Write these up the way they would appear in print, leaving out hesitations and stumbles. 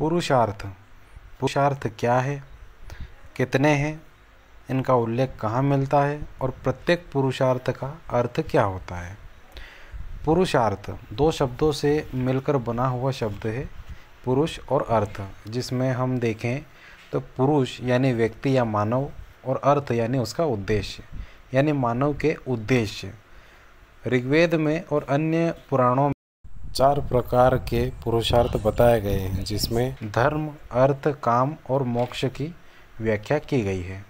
पुरुषार्थ। पुरुषार्थ क्या है, कितने हैं, इनका उल्लेख कहाँ मिलता है और प्रत्येक पुरुषार्थ का अर्थ क्या होता है। पुरुषार्थ दो शब्दों से मिलकर बना हुआ शब्द है, पुरुष और अर्थ, जिसमें हम देखें तो पुरुष यानी व्यक्ति या मानव और अर्थ यानी उसका उद्देश्य, यानी मानव के उद्देश्य। ऋग्वेद में और अन्य पुराणों में 4 प्रकार के पुरुषार्थ बताए गए हैं, जिसमें धर्म, अर्थ, काम और मोक्ष की व्याख्या की गई है।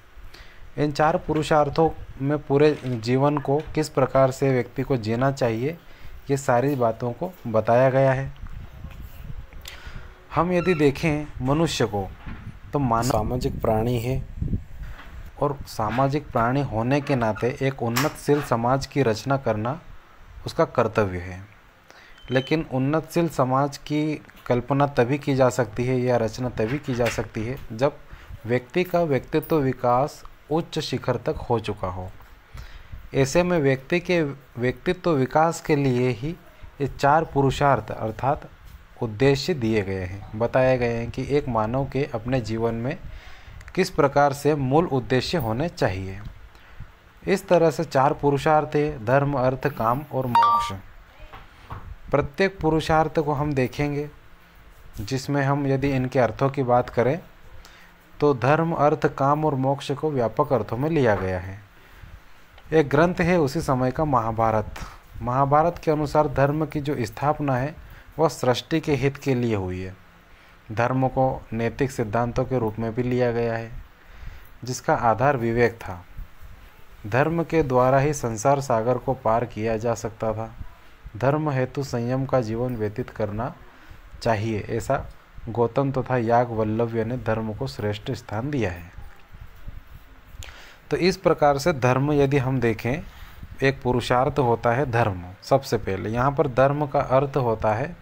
इन 4 पुरुषार्थों में पूरे जीवन को किस प्रकार से व्यक्ति को जीना चाहिए, ये सारी बातों को बताया गया है। हम यदि देखें मनुष्य को तो मानव सामाजिक प्राणी है और सामाजिक प्राणी होने के नाते एक उन्नतशील समाज की रचना करना उसका कर्तव्य है। लेकिन उन्नतशील समाज की कल्पना तभी की जा सकती है या रचना तभी की जा सकती है जब व्यक्ति का व्यक्तित्व विकास उच्च शिखर तक हो चुका हो। ऐसे में व्यक्ति के व्यक्तित्व विकास के लिए ही ये 4 पुरुषार्थ अर्थात उद्देश्य दिए गए हैं, बताए गए हैं कि एक मानव के अपने जीवन में किस प्रकार से मूल उद्देश्य होने चाहिए। इस तरह से 4 पुरुषार्थ है, धर्म, अर्थ, काम और मोक्ष। प्रत्येक पुरुषार्थ को हम देखेंगे, जिसमें हम यदि इनके अर्थों की बात करें तो धर्म, अर्थ, काम और मोक्ष को व्यापक अर्थों में लिया गया है। एक ग्रंथ है उसी समय का महाभारत। महाभारत के अनुसार धर्म की जो स्थापना है वह सृष्टि के हित के लिए हुई है। धर्म को नैतिक सिद्धांतों के रूप में भी लिया गया है, जिसका आधार विवेक था। धर्म के द्वारा ही संसार सागर को पार किया जा सकता था। धर्म हेतु संयम का जीवन व्यतीत करना चाहिए, ऐसा गौतम तथा याज्ञवल्क्य ने धर्म को श्रेष्ठ स्थान दिया है। तो इस प्रकार से धर्म यदि हम देखें, एक पुरुषार्थ होता है धर्म। सबसे पहले यहाँ पर धर्म का अर्थ होता है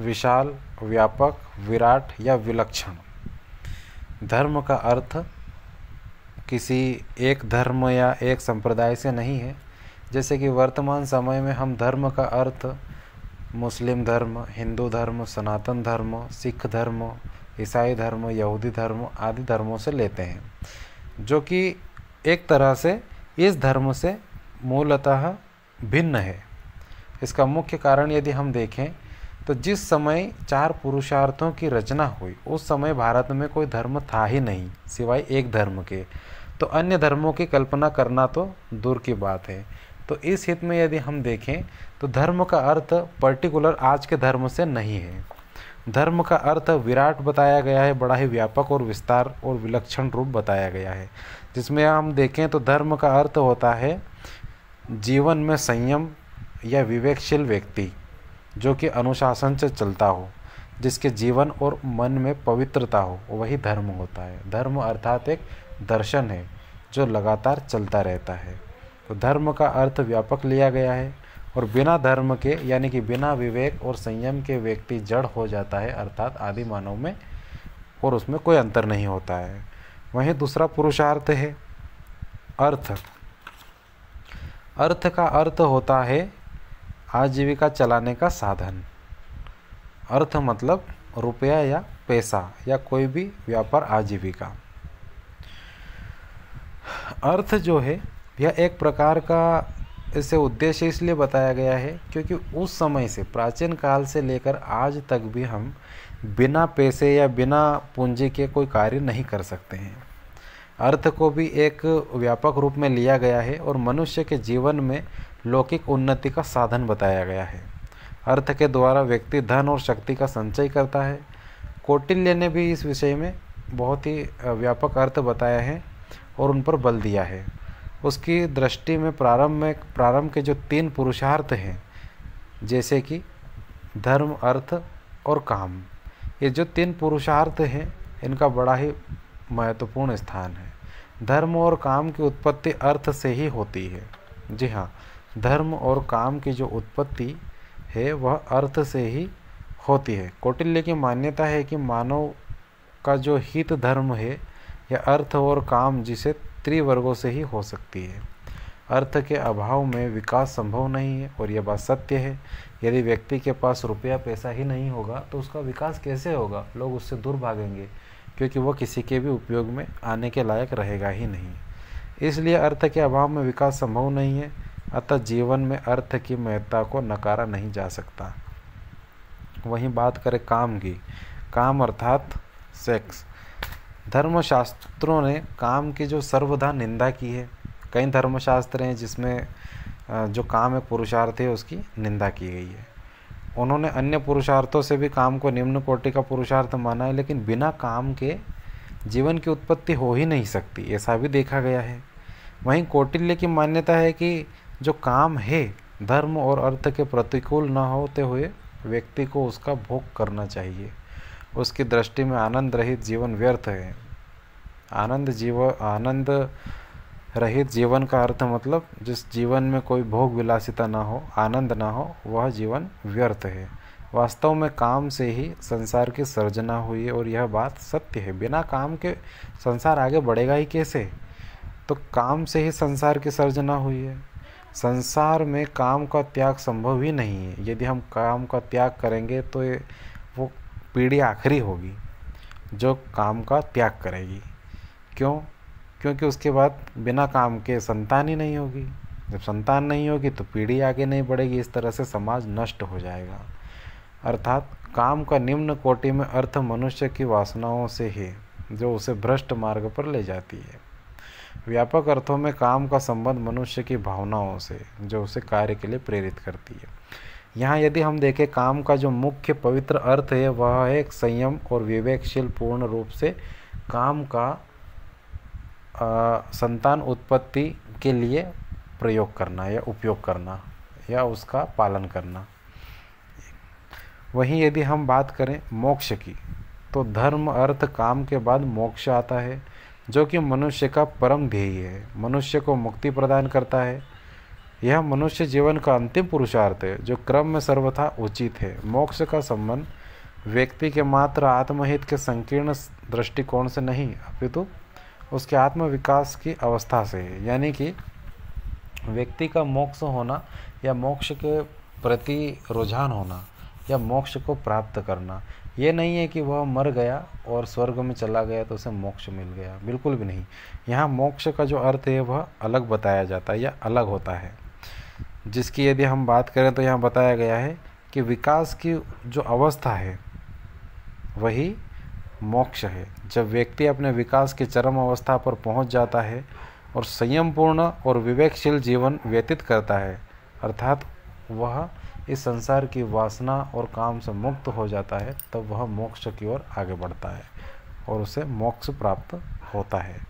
विशाल, व्यापक, विराट या विलक्षण। धर्म का अर्थ किसी एक धर्म या एक संप्रदाय से नहीं है। जैसे कि वर्तमान समय में हम धर्म का अर्थ मुस्लिम धर्म, हिंदू धर्म, सनातन धर्म, सिख धर्म, ईसाई धर्म, यहूदी धर्म आदि धर्मों से लेते हैं, जो कि एक तरह से इस धर्म से मूलतः भिन्न है। इसका मुख्य कारण यदि हम देखें तो जिस समय 4 पुरुषार्थों की रचना हुई उस समय भारत में कोई धर्म था ही नहीं सिवाय एक धर्म के। तो अन्य धर्मों की कल्पना करना तो दूर की बात है। तो इस हित में यदि हम देखें तो धर्म का अर्थ पर्टिकुलर आज के धर्म से नहीं है। धर्म का अर्थ विराट बताया गया है, बड़ा ही व्यापक और विस्तार और विलक्षण रूप बताया गया है। जिसमें हम देखें तो धर्म का अर्थ होता है जीवन में संयम या विवेकशील व्यक्ति, जो कि अनुशासन से चलता हो, जिसके जीवन और मन में पवित्रता हो, वही धर्म होता है। धर्म अर्थात एक दर्शन है जो लगातार चलता रहता है। तो धर्म का अर्थ व्यापक लिया गया है और बिना धर्म के यानी कि बिना विवेक और संयम के व्यक्ति जड़ हो जाता है, अर्थात आदि मानव में, और उसमें कोई अंतर नहीं होता है। वहीं दूसरा पुरुषार्थ है अर्थ। अर्थ का अर्थ होता है आजीविका चलाने का साधन। अर्थ मतलब रुपया या पैसा या कोई भी व्यापार, आजीविका। अर्थ जो है यह एक प्रकार का इसे उद्देश्य इसलिए बताया गया है क्योंकि उस समय से प्राचीन काल से लेकर आज तक भी हम बिना पैसे या बिना पूंजी के कोई कार्य नहीं कर सकते हैं। अर्थ को भी एक व्यापक रूप में लिया गया है और मनुष्य के जीवन में लौकिक उन्नति का साधन बताया गया है। अर्थ के द्वारा व्यक्ति धन और शक्ति का संचय करता है। कौटिल्य ने भी इस विषय में बहुत ही व्यापक अर्थ बताया है और उन पर बल दिया है। उसकी दृष्टि में प्रारंभ के जो 3 पुरुषार्थ हैं, जैसे कि धर्म, अर्थ और काम, ये जो 3 पुरुषार्थ हैं इनका बड़ा ही महत्वपूर्ण स्थान है। धर्म और काम की उत्पत्ति अर्थ से ही होती है। जी हाँ, धर्म और काम की जो उत्पत्ति है वह अर्थ से ही होती है। कौटिल्य की मान्यता है कि मानव का जो हित धर्म है यह अर्थ और काम जिसे त्रिवर्गों से ही हो सकती है। अर्थ के अभाव में विकास संभव नहीं है, और यह बात सत्य है। यदि व्यक्ति के पास रुपया पैसा ही नहीं होगा तो उसका विकास कैसे होगा? लोग उससे दूर भागेंगे, क्योंकि वह किसी के भी उपयोग में आने के लायक रहेगा ही नहीं। इसलिए अर्थ के अभाव में विकास संभव नहीं है। अतः जीवन में अर्थ की महत्ता को नकारा नहीं जा सकता। वहीं बात करें काम की, काम अर्थात सेक्स। धर्मशास्त्रों ने काम की जो सर्वथा निंदा की है। कई धर्मशास्त्र हैं जिसमें जो काम एक पुरुषार्थ है उसकी निंदा की गई है। उन्होंने अन्य पुरुषार्थों से भी काम को निम्न कोटि का पुरुषार्थ माना है, लेकिन बिना काम के जीवन की उत्पत्ति हो ही नहीं सकती, ऐसा भी देखा गया है। वहीं कौटिल्य की मान्यता है कि जो काम है धर्म और अर्थ के प्रतिकूल न होते हुए व्यक्ति को उसका भोग करना चाहिए। उसकी दृष्टि में आनंद रहित जीवन व्यर्थ है। आनंद रहित जीवन का अर्थ मतलब जिस जीवन में कोई भोग विलासिता ना हो, आनंद ना हो, वह जीवन व्यर्थ है। वास्तव में काम से ही संसार की सर्जना हुई है, और यह बात सत्य है। बिना काम के संसार आगे बढ़ेगा ही कैसे? तो काम से ही संसार की सर्जना हुई है। संसार में काम का त्याग संभव ही नहीं है। यदि हम काम का त्याग करेंगे तो वो पीढ़ी आखिरी होगी जो काम का त्याग करेगी। क्यों? क्योंकि उसके बाद बिना काम के संतान ही नहीं होगी। जब संतान नहीं होगी तो पीढ़ी आगे नहीं बढ़ेगी। इस तरह से समाज नष्ट हो जाएगा। अर्थात काम का निम्न कोटि में अर्थ मनुष्य की वासनाओं से है, जो उसे भ्रष्ट मार्ग पर ले जाती है। व्यापक अर्थों में काम का संबंध मनुष्य की भावनाओं से, जो उसे कार्य के लिए प्रेरित करती है। यहाँ यदि हम देखें, काम का जो मुख्य पवित्र अर्थ है वह है संयम और विवेकशील पूर्ण रूप से काम का संतान उत्पत्ति के लिए प्रयोग करना या उपयोग करना या उसका पालन करना। वहीं यदि हम बात करें मोक्ष की, तो धर्म अर्थ काम के बाद मोक्ष आता है, जो कि मनुष्य का परम ध्येय है, मनुष्य को मुक्ति प्रदान करता है। यह मनुष्य जीवन का अंतिम पुरुषार्थ है, जो क्रम में सर्वथा उचित है। मोक्ष का संबंध व्यक्ति के मात्र आत्महित के संकीर्ण दृष्टिकोण से नहीं, अपितु उसके आत्म विकास की अवस्था से है। यानी कि व्यक्ति का मोक्ष होना या मोक्ष के प्रति रुझान होना या मोक्ष को प्राप्त करना, ये नहीं है कि वह मर गया और स्वर्ग में चला गया तो उसे मोक्ष मिल गया, बिल्कुल भी नहीं। यहाँ मोक्ष का जो अर्थ है वह अलग बताया जाता है या अलग होता है, जिसकी यदि हम बात करें तो यहाँ बताया गया है कि विकास की जो अवस्था है वही मोक्ष है। जब व्यक्ति अपने विकास की चरम अवस्था पर पहुँच जाता है और संयमपूर्ण और विवेकशील जीवन व्यतीत करता है, अर्थात वह इस संसार की वासना और काम से मुक्त हो जाता है, तब वह मोक्ष की ओर आगे बढ़ता है और उसे मोक्ष प्राप्त होता है,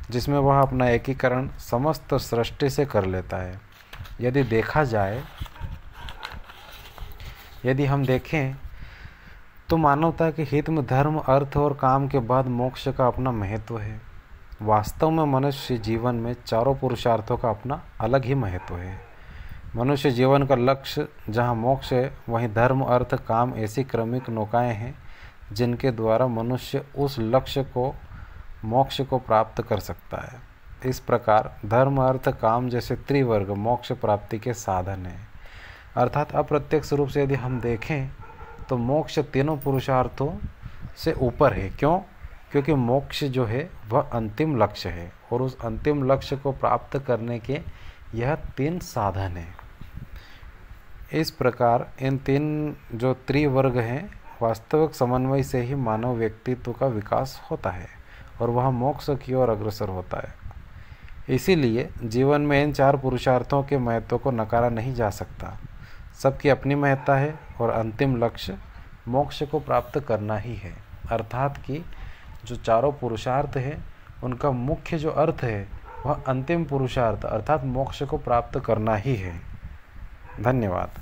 जिसमें वह अपना एकीकरण समस्त सृष्टि से कर लेता है। यदि देखा जाए, यदि हम देखें तो मानवता के हित में धर्म अर्थ और काम के बाद मोक्ष का अपना महत्व है। वास्तव में मनुष्य जीवन में चारों पुरुषार्थों का अपना अलग ही महत्व है। मनुष्य जीवन का लक्ष्य जहाँ मोक्ष है, वहीं धर्म अर्थ काम ऐसी क्रमिक नौकाएं हैं जिनके द्वारा मनुष्य उस लक्ष्य को मोक्ष को प्राप्त कर सकता है। इस प्रकार धर्म अर्थ काम जैसे त्रिवर्ग मोक्ष प्राप्ति के साधन हैं। अर्थात अप्रत्यक्ष रूप से यदि हम देखें तो मोक्ष तीनों पुरुषार्थों से ऊपर है। क्यों? क्योंकि मोक्ष जो है वह अंतिम लक्ष्य है और उस अंतिम लक्ष्य को प्राप्त करने के यह तीन साधन हैं। इस प्रकार इन तीन जो त्रिवर्ग हैं, वास्तविक समन्वय से ही मानव व्यक्तित्व का विकास होता है और वह मोक्ष की ओर अग्रसर होता है। इसीलिए जीवन में इन चार पुरुषार्थों के महत्व को नकारा नहीं जा सकता। सबकी अपनी महत्ता है और अंतिम लक्ष्य मोक्ष को प्राप्त करना ही है। अर्थात कि जो चारों पुरुषार्थ हैं उनका मुख्य जो अर्थ है वह अंतिम पुरुषार्थ अर्थात मोक्ष को प्राप्त करना ही है। धन्यवाद।